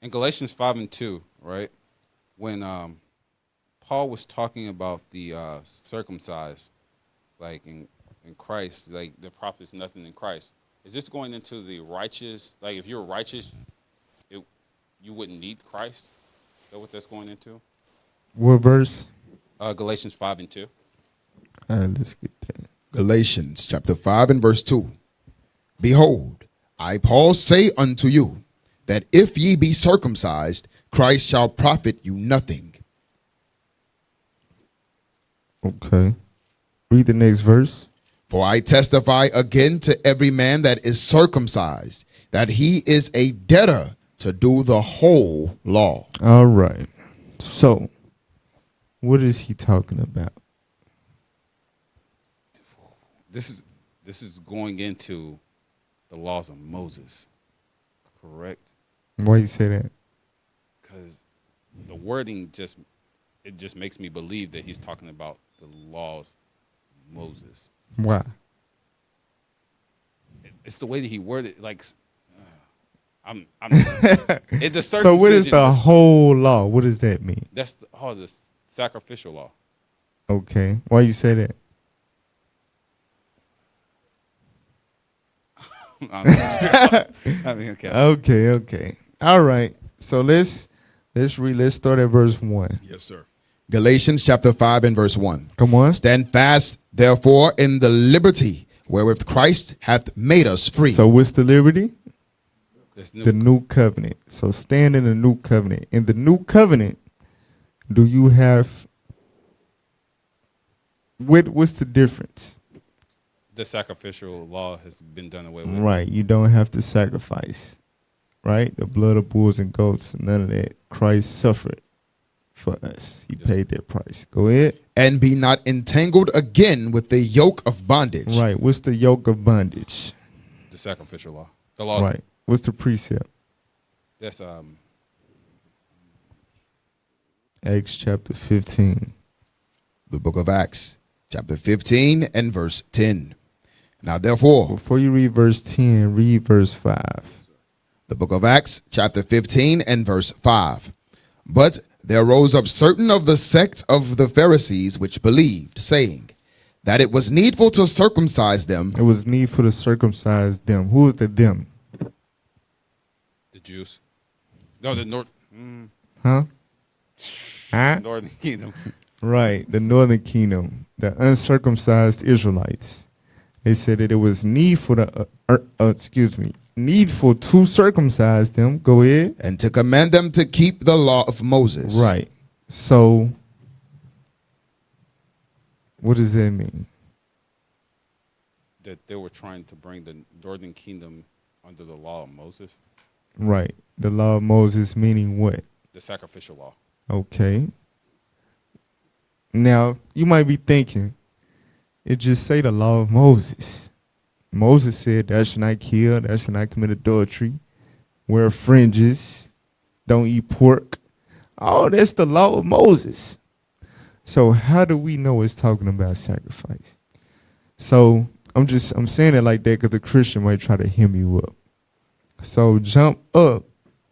In Galatians 5:2, right? When Paul was talking about the circumcised, like in Christ, like the profit is nothing in Christ. Is this going into the righteous? Like if you're righteous, it, you wouldn't need Christ. Is that what that's going into? What verse? Galatians 5:2. All right, let's get that. Galatians chapter 5 and verse 2. Behold, I Paul say unto you, that if ye be circumcised, Christ shall profit you nothing. Okay. Read the next verse. For I testify again to every man that is circumcised, that he is a debtor to do the whole law. All right. So, what is he talking about? This is going into the laws of Moses, correct? Why you say that? Because the wording just makes me believe that he's talking about the laws of Moses. Why? It's the way that he worded it, like it's the So what is circumcision. the whole law? What does that mean? That's the sacrificial law. Okay. Why you say that? I mean, okay. Okay. All right. So let's start at verse 1. Yes, sir. Galatians chapter 5 and verse 1. Come on. Stand fast, therefore, in the liberty wherewith Christ hath made us free. So what's the liberty? That's The new covenant. So stand in the new covenant. In the new covenant, do you have what's the difference? the sacrificial law has been done away with. Right. You don't have to sacrifice. Right? The blood of bulls and goats, none of that. Christ suffered for us. He paid that price. Go ahead. And be not entangled again with the yoke of bondage. Right. What's the yoke of bondage? The sacrificial law. The law. Right. What's the precept? That's Acts chapter 15. The book of Acts, chapter 15 and verse 10. Now therefore, Before you read verse 10, read verse 5. the book of Acts, chapter 15 and verse 5. But there rose up certain of the sect of the Pharisees which believed, saying that it was needful to circumcise them. It was needful to circumcise them. Who is the them? the Jews. No, the Huh? Huh? northern kingdom. Right, the northern kingdom, the uncircumcised Israelites. They said that it was needful to circumcise them. Go ahead. And to command them to keep the law of Moses. Right. So, what does that mean? That they were trying to bring the northern kingdom under the law of Moses, Right. The law of Moses meaning what? the sacrificial law. Okay. Now, you might be thinking, it just say the law of Moses. Moses said, thou shalt not kill, thou shalt not commit adultery, wear fringes, don't eat pork. Oh, that's the law of Moses. So how do we know it's talking about sacrifice? So I'm saying it like that because a Christian might try to hem you up. So jump up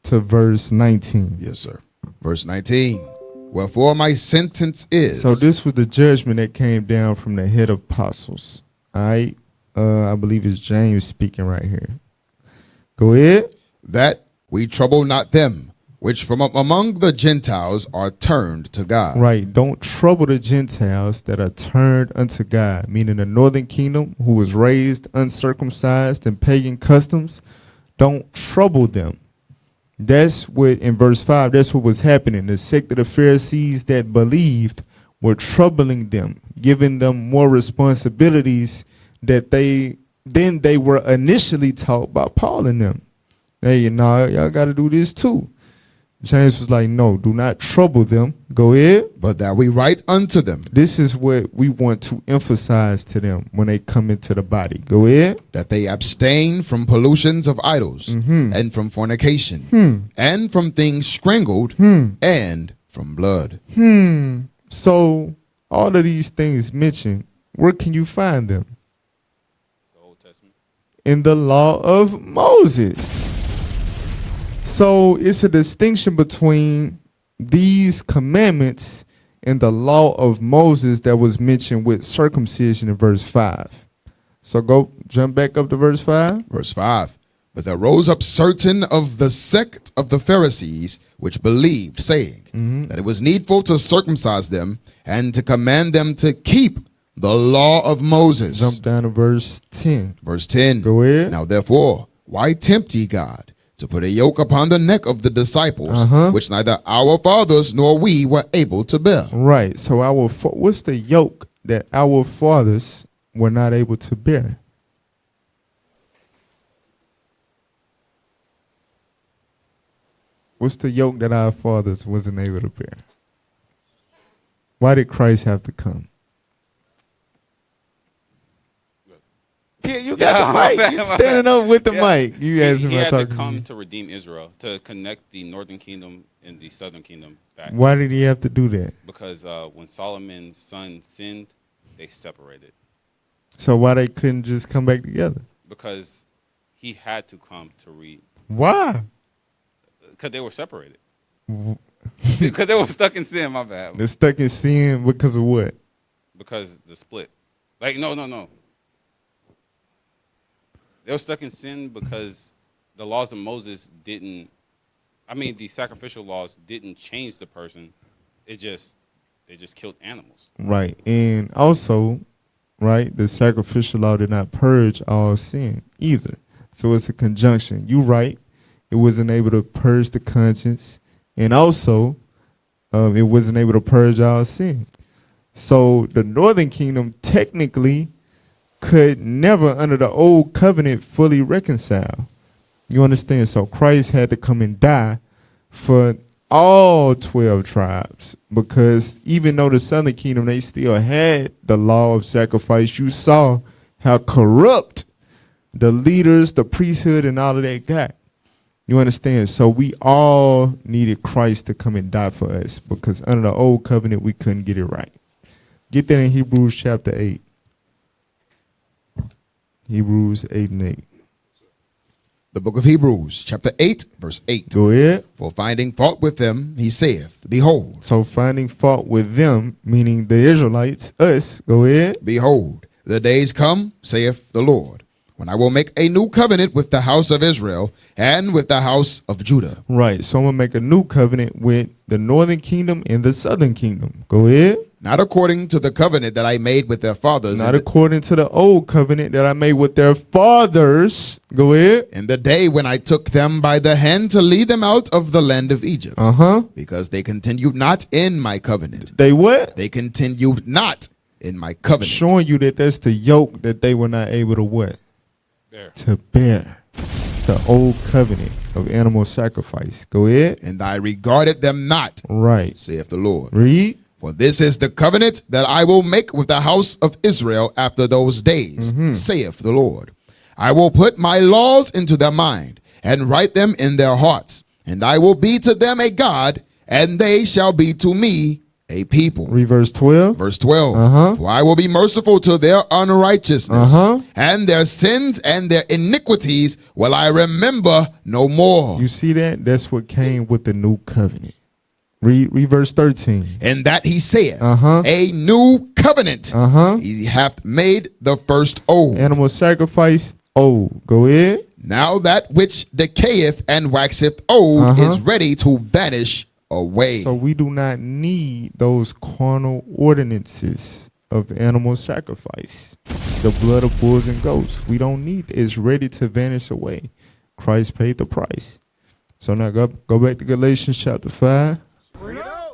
to verse 19. Yes, sir. Verse 19. Wherefore my sentence is. So this was the judgment that came down from the head of apostles. All right. I believe it's James speaking right here. Go ahead. that we trouble not them which from among the Gentiles are turned to God. Right. Don't trouble the Gentiles that are turned unto God, meaning the northern kingdom who was raised uncircumcised and pagan customs. Don't trouble them. That's what, in verse 5, that's what was happening. The sect of the Pharisees that believed were troubling them, giving them more responsibilities that they were initially taught by Paul and them. Hey, y'all got to do this too. James was like, no, do not trouble them. Go ahead. But that we write unto them This is what we want to emphasize to them when they come into the body. Go ahead. that they abstain from pollutions of idols and from fornication and from things strangled and from blood. So all of these things mentioned, where can you find them? The Old Testament. In the law of Moses. So it's a distinction between these commandments and the law of Moses that was mentioned with circumcision in verse 5. So go jump back up to verse 5. Verse 5. But there rose up certain of the sect of the Pharisees which believed, saying that it was needful to circumcise them and to command them to keep the law of Moses. Jump down to verse 10. Verse 10. Go ahead. Now therefore, why tempt ye God to put a yoke upon the neck of the disciples, which neither our fathers nor we were able to bear? Right. So what's the yoke that our fathers were not able to bear? What's the yoke that our fathers wasn't able to bear? Why did Christ have to come? Yeah, you got the mic. You standing up with the mic. You asked him He had about to talking. come to redeem Israel, to connect the northern kingdom and the southern kingdom back. Why did he have to do that? Because when Solomon's son sinned, they separated. So why they couldn't just come back together? Because he had to come to Why? because they were separated. Because they were stuck in sin, my bad. They're stuck in sin because of what? Because the split. Like, no. They were stuck in sin because the laws of Moses the sacrificial laws didn't change the person. They just killed animals. Right. And also, right, the sacrificial law did not purge all sin either. So it's a conjunction. You right. It wasn't able to purge the conscience. And also, it wasn't able to purge all sin. So the northern kingdom technically could never, under the old covenant, fully reconcile. You understand? So Christ had to come and die for all 12 tribes, because even though the southern kingdom, they still had the law of sacrifice, you saw how corrupt the leaders, the priesthood, and all of that got. You understand? So we all needed Christ to come and die for us, because under the old covenant, we couldn't get it right. Get that in Hebrews chapter 8. Hebrews 8 and 8. The book of Hebrews, chapter 8, verse 8. Go ahead. For finding fault with them, he saith, Behold, So finding fault with them, meaning the Israelites, us, go ahead. behold, the days come, saith the Lord, when I will make a new covenant with the house of Israel and with the house of Judah. Right. So I'm going to make a new covenant with the northern kingdom and the southern kingdom. Go ahead. Not according to the covenant that I made with their fathers Not according to the old covenant that I made with their fathers. Go ahead. in the day when I took them by the hand to lead them out of the land of Egypt. Because they continued not in my covenant. They what? They continued not in my covenant. Showing you that that's the yoke that they were not able to what? There. To bear. It's the old covenant of animal sacrifice. Go ahead. And I regarded them not, Right. saith the Lord. Read. For this is the covenant that I will make with the house of Israel after those days, saith the Lord. I will put my laws into their mind and write them in their hearts, and I will be to them a God, and they shall be to me a people. Read verse 12. Verse 12. For I will be merciful to their unrighteousness, and their sins and their iniquities will I remember no more. You see that? That's what came with the new covenant. Read verse 13. And that he said, a new covenant. He hath made the first old. Animal sacrifice, old. Go ahead. Now that which decayeth and waxeth old is ready to vanish away. So we do not need those carnal ordinances of animal sacrifice. The blood of bulls and goats. We don't need it. It's ready to vanish away. Christ paid the price. So now go back to Galatians chapter 5.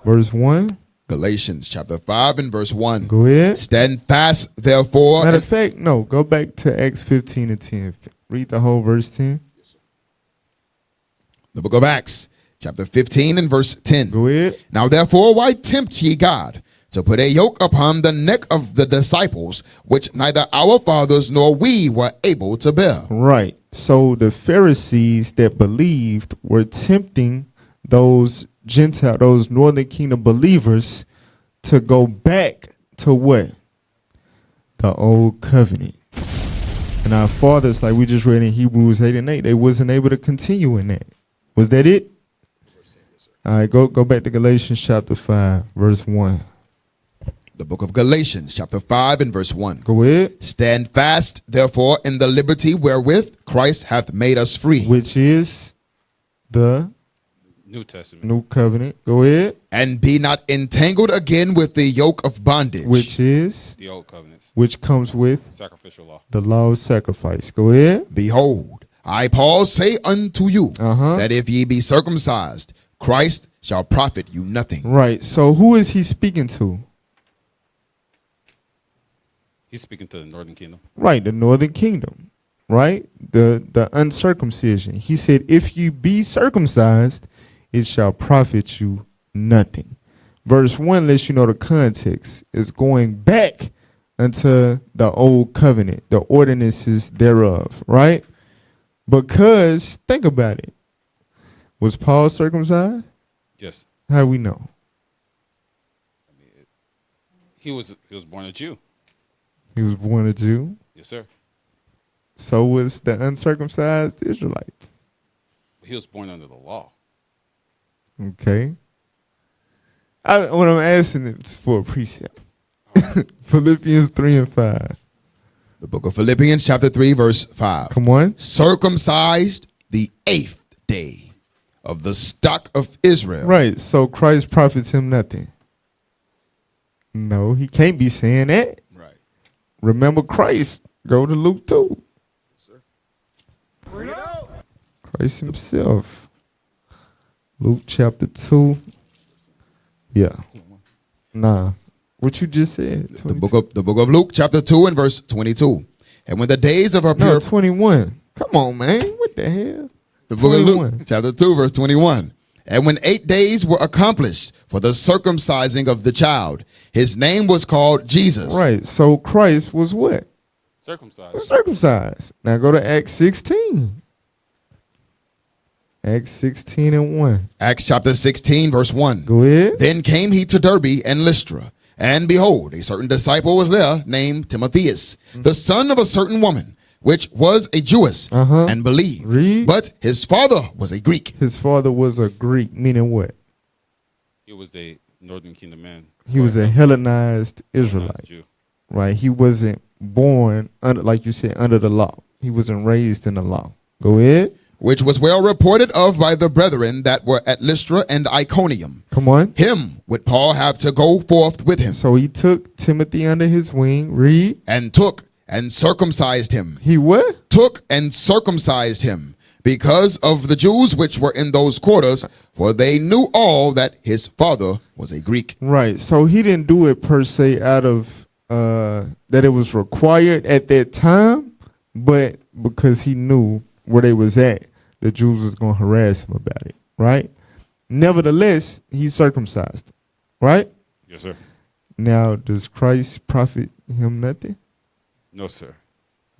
Verse 1. Galatians chapter 5 and verse 1. Go ahead. Stand fast, therefore. Matter of fact, no. Go back to Acts 15 and 10. Read the whole verse 10. The book of Acts, chapter 15 and verse 10. Go ahead. Now therefore, why tempt ye God to put a yoke upon the neck of the disciples, which neither our fathers nor we were able to bear? Right. So the Pharisees that believed were tempting those Gentile, those northern kingdom believers to go back to what? The old covenant. And our fathers, like we just read in Hebrews 8 and 8, they wasn't able to continue in that. Was that it? All right, go back to Galatians chapter 5, verse 1. The book of Galatians, chapter 5 and verse 1. Go ahead. Stand fast, therefore, in the liberty wherewith Christ hath made us free. Which is the New Testament. new covenant. Go ahead. And be not entangled again with the yoke of bondage. Which is, The old covenants. which comes with Sacrificial law. the law of sacrifice. Go ahead. Behold, I, Paul, say unto you Uh-huh. that if ye be circumcised, Christ shall profit you nothing. Right. So who is he speaking to? He's speaking to the northern kingdom. Right, the northern kingdom. Right? The uncircumcision. He said, if you be circumcised, it shall profit you nothing. Verse 1 lets you know the context is going back unto the old covenant, the ordinances thereof, right? Because, think about it. Was Paul circumcised? Yes. How do we know? He was born a Jew. He was born a Jew. Yes, sir. So was the uncircumcised Israelites. He was born under the law. Okay. What I'm asking is for a precept. Philippians 3 and 5. The book of Philippians, chapter 3, verse 5. Come on. Circumcised the 8th day of the stock of Israel. Right. So Christ profits him nothing. No, he can't be saying that. Right. Remember Christ. Go to Luke 2. Christ himself. Luke chapter 2. Yeah. Nah. What you just said. The book of Luke, chapter 2 and verse 22. And when the days of her No, purification. 21. Come on, man. What the hell? The book of 21. Luke, chapter 2, verse 21. And when 8 days were accomplished for the circumcising of the child, his name was called Jesus. Right. So Christ was what? Circumcised. Was circumcised. Now go to Acts 16. Acts 16 and 1. Acts chapter 16, verse 1. Go ahead. Then came he to Derbe and Lystra. And behold, a certain disciple was there named Timotheus, the son of a certain woman, which was a Jewess, and believed. Read. But his father was a Greek. His father was a Greek, meaning what? He was a northern kingdom man. He was a Hellenized Israelite. Jew. Right? He wasn't born under, like you said, under the law. He wasn't raised in the law. Go ahead. Which was well reported of by the brethren that were at Lystra and Iconium. Come on. Him would Paul have to go forth with him, So he took Timothy under his wing. Read. and took and circumcised him. He what? Took and circumcised him, because of the Jews which were in those quarters, for they knew all that his father was a Greek. Right. So he didn't do it per se out of that it was required at that time, but because he knew where they was at, the Jews was going to harass him about it. Right. Nevertheless, he circumcised. Right. Yes, sir. Now, does Christ profit him nothing? No, sir.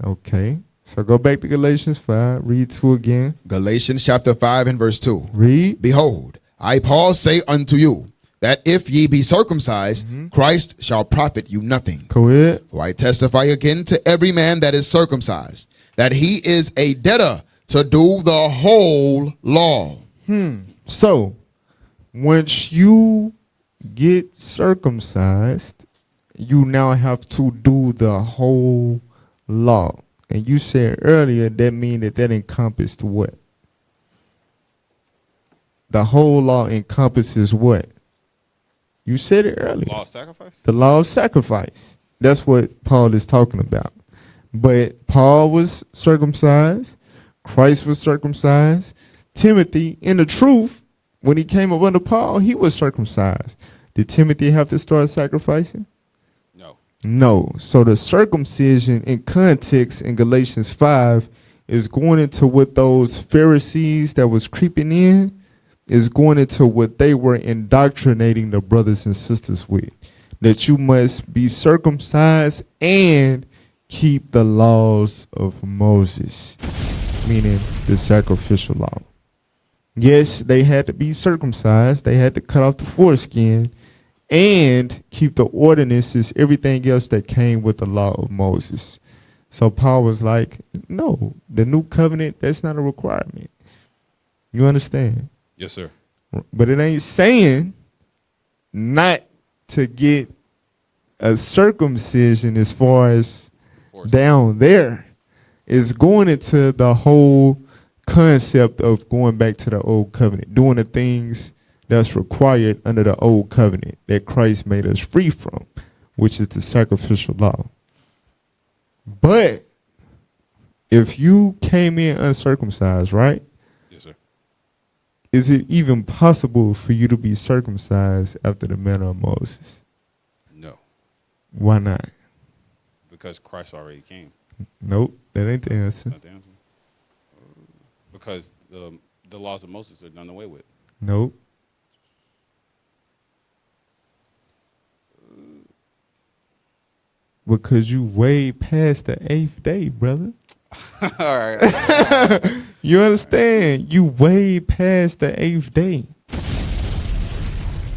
Okay. So go back to Galatians 5. Read 2 again. Galatians chapter 5 and verse 2. Read. Behold, I Paul say unto you, that if ye be circumcised, Christ shall profit you nothing. Go ahead. For I testify again to every man that is circumcised, that he is a debtor to do the whole law. So, once you get circumcised, you now have to do the whole law. And you said earlier that means that encompassed what? The whole law encompasses what? You said it earlier. Law of sacrifice? The law of sacrifice. That's what Paul is talking about. But Paul was circumcised. Christ was circumcised. Timothy, in the truth, when he came up under Paul, he was circumcised. Did Timothy have to start sacrificing? No. No. So the circumcision in context in Galatians 5 is going into what those Pharisees that was creeping in is going into what they were indoctrinating the brothers and sisters with. That you must be circumcised and keep the laws of Moses, meaning the sacrificial law. Yes, they had to be circumcised. They had to cut off the foreskin and keep the ordinances, everything else that came with the law of Moses. So Paul was like, no, the new covenant, that's not a requirement. You understand? Yes, sir. But it ain't saying not to get a circumcision as far as Force. down there. It's going into the whole concept of going back to the old covenant, doing the things that's required under the old covenant that Christ made us free from, which is the sacrificial law. But if you came in uncircumcised, right? Yes, sir. Is it even possible for you to be circumcised after the manner of Moses? No, Why not? because Christ already came. Nope, that ain't the answer. Not the answer. Because the laws of Moses are done away with. Nope. Because you way past the 8th day, brother. All right. You understand? You way past the 8th day.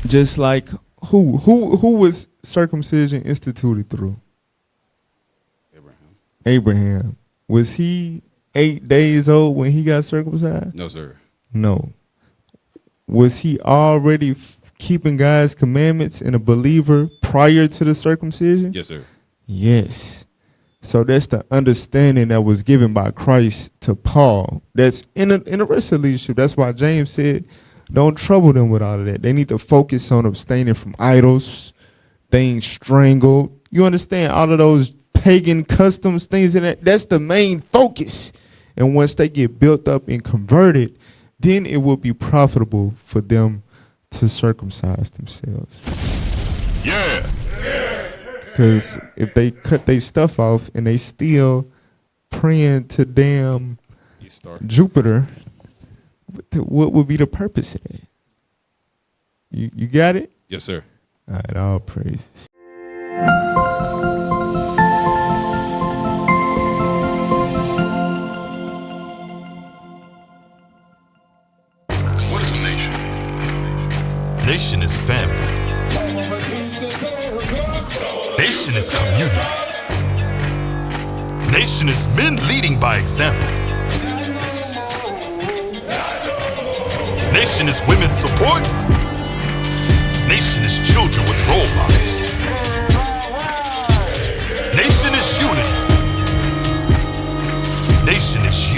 Just like who was circumcision instituted through? Abraham. Abraham. Was he 8 days old when he got circumcised? No, sir. No. Was he already keeping God's commandments and a believer prior to the circumcision? Yes, sir. Yes. So that's the understanding that was given by Christ to Paul. That's in the rest of leadership. That's why James said, don't trouble them with all of that. They need to focus on abstaining from idols, things strangled. You understand? All of those pagan customs, things in that. That's the main focus. And once they get built up and converted, then it will be profitable for them to circumcise themselves. Yeah. Because if they cut their stuff off and they still praying to damn You start. Jupiter, what would be the purpose of that? You got it? Yes, sir. All right, all praises. What is a nation? Nation is family. Nation is community. Nation is men leading by example. Nation is women's support. Nation is children with role models. Nation is unity. Nation is